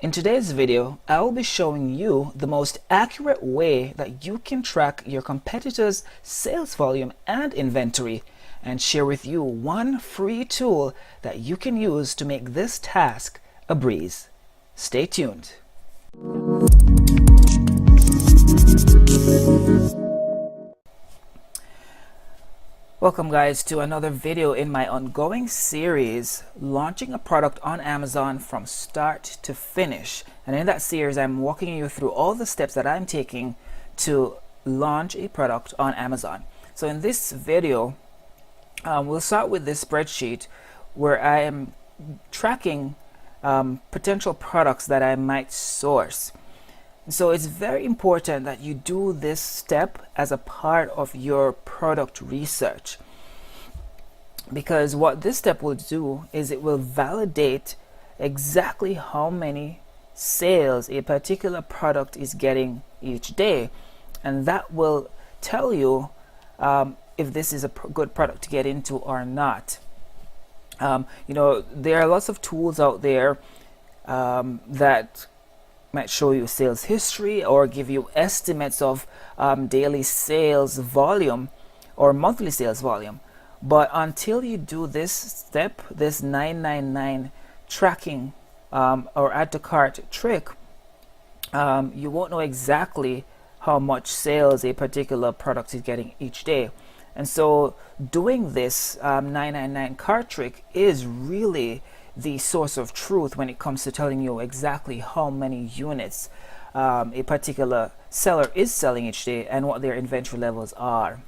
In today's video, I will be showing you the most accurate way that you can track your competitors' sales volume and inventory, and share with you one free tool that you can use to make this task a breeze. Stay tuned. Welcome guys to another video in my ongoing series launching a product on Amazon from start to finish. And in that series I'm walking you through all the steps that I'm taking to launch a product on Amazon. So in this video we'll start with this spreadsheet where I am tracking potential products that I might source. So it's very important that you do this step as a part of your product research, because what this step will do is it will validate exactly how many sales a particular product is getting each day, and that will tell you if this is a good product to get into or not. There are lots of tools out there that might show you sales history or give you estimates of daily sales volume or monthly sales volume. But until you do this step, this 999 tracking or add to cart trick, you won't know exactly how much sales a particular product is getting each day. And so doing this 999 cart trick is really the source of truth when it comes to telling you exactly how many units a particular seller is selling each day and what their inventory levels are.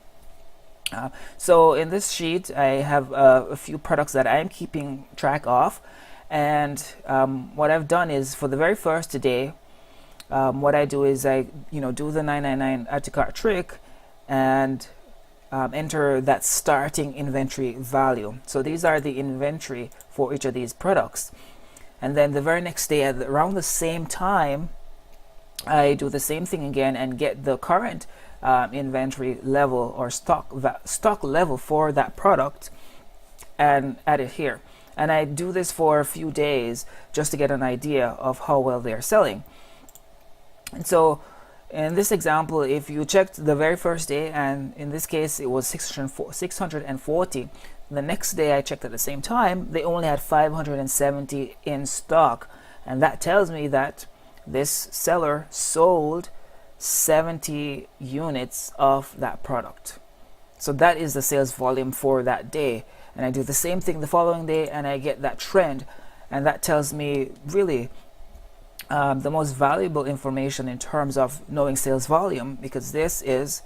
So in this sheet I have a few products that I'm keeping track of, and what I've done is for the very first day, what I do is I do the 999 add to cart trick and enter that starting inventory value. So these are the inventory for each of these products, and then the very next day at around the same time I do the same thing again and get the current inventory level or stock level for that product and add it here. And I do this for a few days just to get an idea of how well they're selling. And so in this example, if you checked the very first day, and in this case it was 640, the next day I checked at the same time, they only had 570 in stock, and that tells me that this seller sold 70 units of that product. So that is the sales volume for that day, and I do the same thing the following day and I get that trend, and that tells me really the most valuable information in terms of knowing sales volume, because this is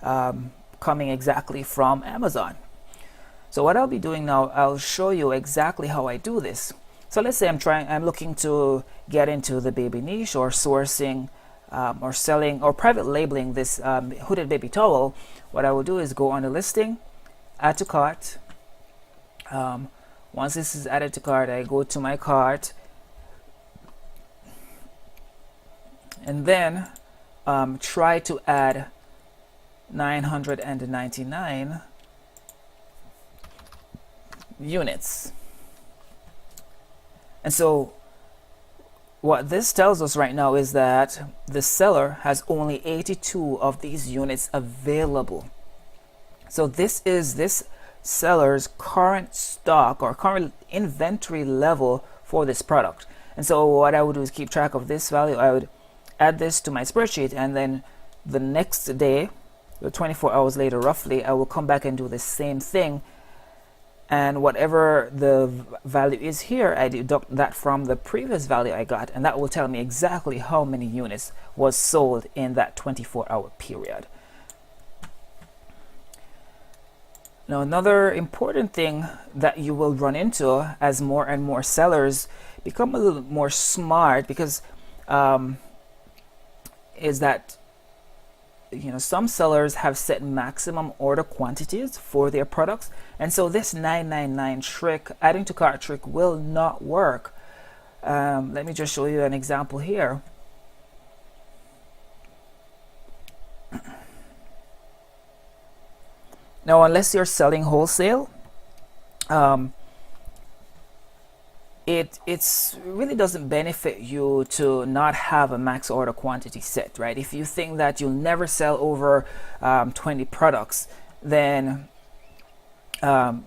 coming exactly from Amazon. So what I'll be doing now, I'll show you exactly how I do this. So let's say I'm looking to get into the baby niche or sourcing or selling or private labeling this hooded baby towel. What I will do is go on the listing, add to cart. Once this is added to cart, I go to my cart and then try to add 999 units. And so what this tells us right now is that the seller has only 82 of these units available. So this is this seller's current stock or current inventory level for this product. And so what I would do is keep track of this value. I would add this to my spreadsheet, and then the next day, 24 hours later roughly, I will come back and do the same thing, and whatever the value is here, I deduct that from the previous value I got, and that will tell me exactly how many units was sold in that 24-hour period. Now another important thing that you will run into as more and more sellers become a little more smart, because is that some sellers have set maximum order quantities for their products, and so this 999 trick, adding to cart trick, will not work. Let me just show you an example here. Now unless you're selling wholesale, it's really doesn't benefit you to not have a max order quantity set, right? If you think that you'll never sell over 20 products, then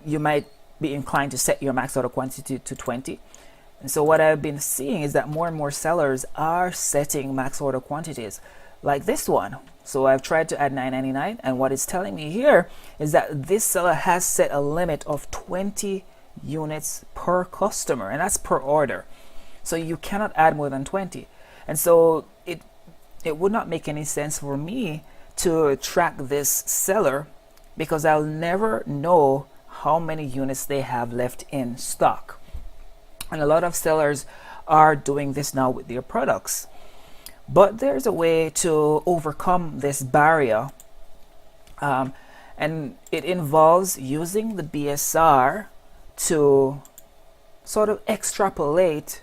you might be inclined to set your max order quantity to 20. And so what I've been seeing is that more and more sellers are setting max order quantities like this one. So I've tried to add $9.99, and what it's telling me here is that this seller has set a limit of 20 units per customer, and that's per order. So you cannot add more than 20. And so it would not make any sense for me to track this seller, because I'll never know how many units they have left in stock. And a lot of sellers are doing this now with their products. But there's a way to overcome this barrier, and it involves using the BSR to sort of extrapolate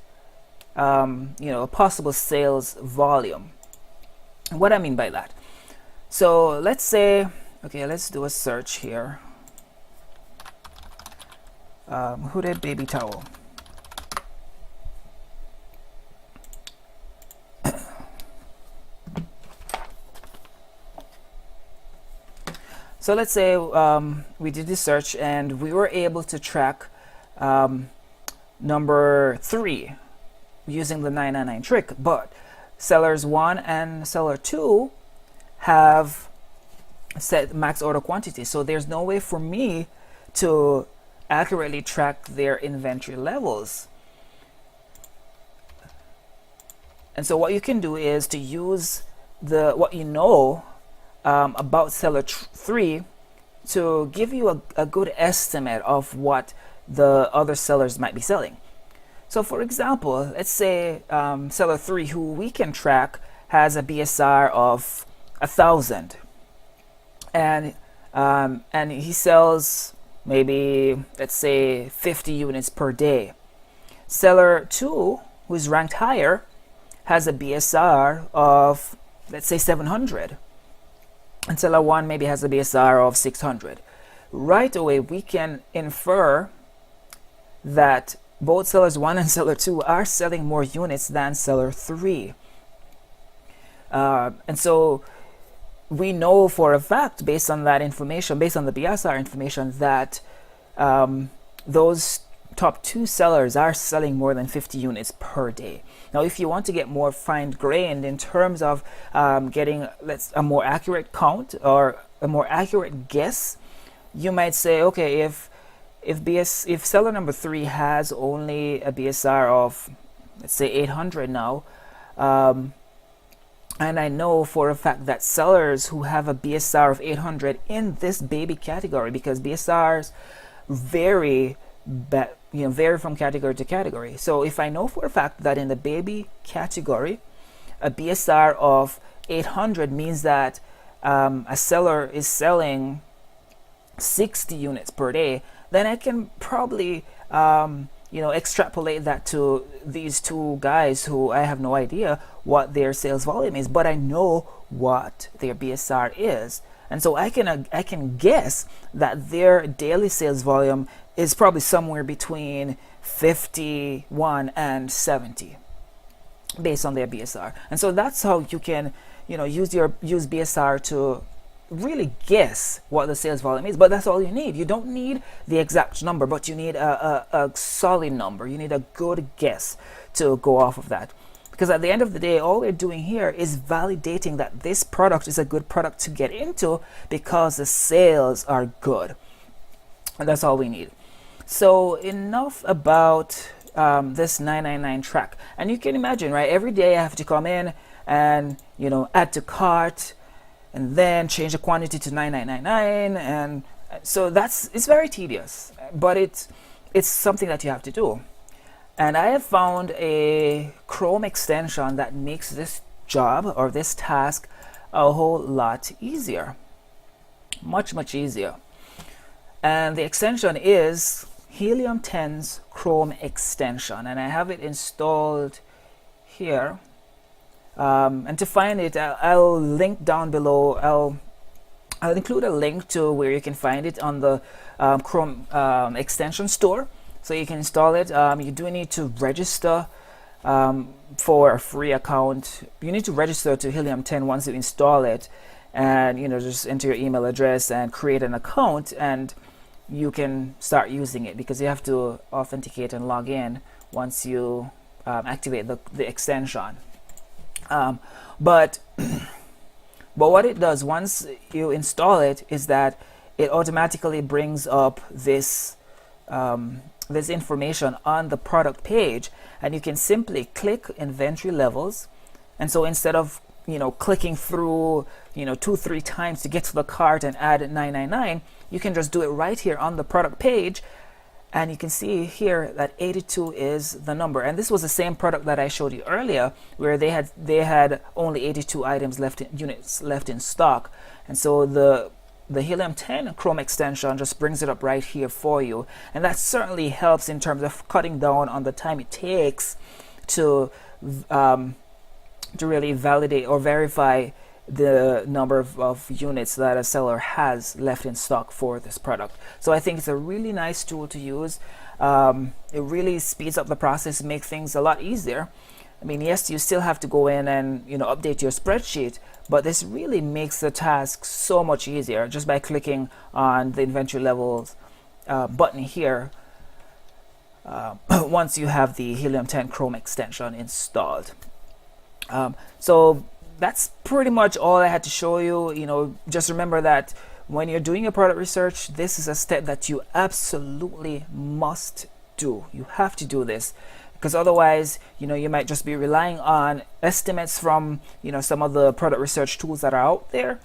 a possible sales volume. What I mean by that, so let's say, okay, let's do a search here. Hooded baby towel. So let's say we did this search and we were able to track number 3 using the 999 trick, but sellers 1 and seller 2 have set max order quantity. So there's no way for me to accurately track their inventory levels. And so what you can do is to use what you know about seller 3 to give you a good estimate of what the other sellers might be selling. So for example, let's say seller 3, who we can track, has a BSR of 1,000, and he sells maybe, let's say, 50 units per day. Seller 2, who's ranked higher, has a BSR of, let's say, 700. And seller 1 maybe has a BSR of 600. Right away, we can infer that both sellers 1 and seller 2 are selling more units than seller 3. And so we know for a fact, based on that information, based on the BSR information, that those top 2 sellers are selling more than 50 units per day. Now, if you want to get more fine-grained in terms of getting a more accurate count or a more accurate guess, you might say, okay, if seller number 3 has only a BSR of, let's say, 800 now, and I know for a fact that sellers who have a BSR of 800 in this baby category, because BSRs vary from category to category. So if I know for a fact that in the baby category, a BSR of 800 means that a seller is selling 60 units per day, then I can probably extrapolate that to these 2 guys who I have no idea what their sales volume is, but I know what their BSR is. And so I can guess that their daily sales volume is probably somewhere between 51 and 70 based on their BSR. And so that's how you can use BSR to really guess what the sales volume is. But that's all you need. You don't need the exact number, but you need a solid number. You need a good guess to go off of that. Because at the end of the day, all we're doing here is validating that this product is a good product to get into because the sales are good. And that's all we need. So enough about this 999 track. And you can imagine, right? Every day I have to come in and, add to cart and then change the quantity to 9999. And so it's very tedious, but it's something that you have to do. And I have found a Chrome extension that makes this job or this task a whole lot easier. Much easier. And the extension is Helium 10's Chrome extension. And I have it installed here. And to find it, I'll link down below. I'll include a link to where you can find it on the Chrome extension store. So you can install it. You do need to register for a free account. You need to register to Helium 10 once you install it, and just enter your email address and create an account, and you can start using it, because you have to authenticate and log in once you activate the extension. But what it does once you install it is that it automatically brings up this this information on the product page, and you can simply click inventory levels. And so instead of clicking through 2-3 times to get to the cart and add 999, you can just do it right here on the product page. And you can see here that 82 is the number, and this was the same product that I showed you earlier, where they had only 82 units left in stock. And so the Helium 10 Chrome extension just brings it up right here for you, and that certainly helps in terms of cutting down on the time it takes to really validate or verify the number of units that a seller has left in stock for this product. So I think it's a really nice tool to use. It really speeds up the process, make things a lot easier. I mean, yes, you still have to go in and update your spreadsheet, but this really makes the task so much easier just by clicking on the inventory levels button here once you have the Helium 10 Chrome extension installed. So that's pretty much all I had to show you. Just remember that when you're doing your product research, this is a step that you absolutely must do. You have to do this, because otherwise, you might just be relying on estimates from, some of the product research tools that are out there.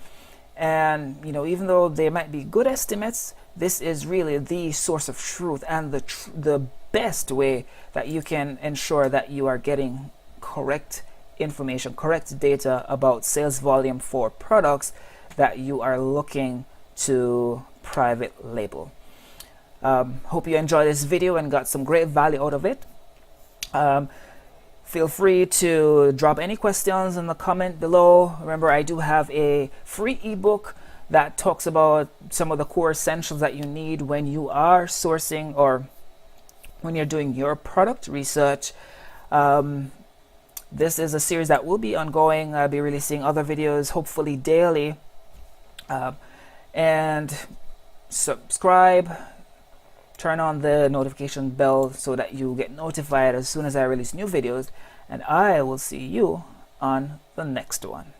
And, even though they might be good estimates, this is really the source of truth and the best way that you can ensure that you are getting correct information, correct data about sales volume for products that you are looking to private label. Hope you enjoyed this video and got some great value out of it. Feel free to drop any questions in the comment below. Remember, I do have a free ebook that talks about some of the core essentials that you need when you are sourcing or when you're doing your product research. This is a series that will be ongoing. I'll be releasing other videos, hopefully daily. And subscribe, turn on the notification bell so that you get notified as soon as I release new videos. And I will see you on the next one.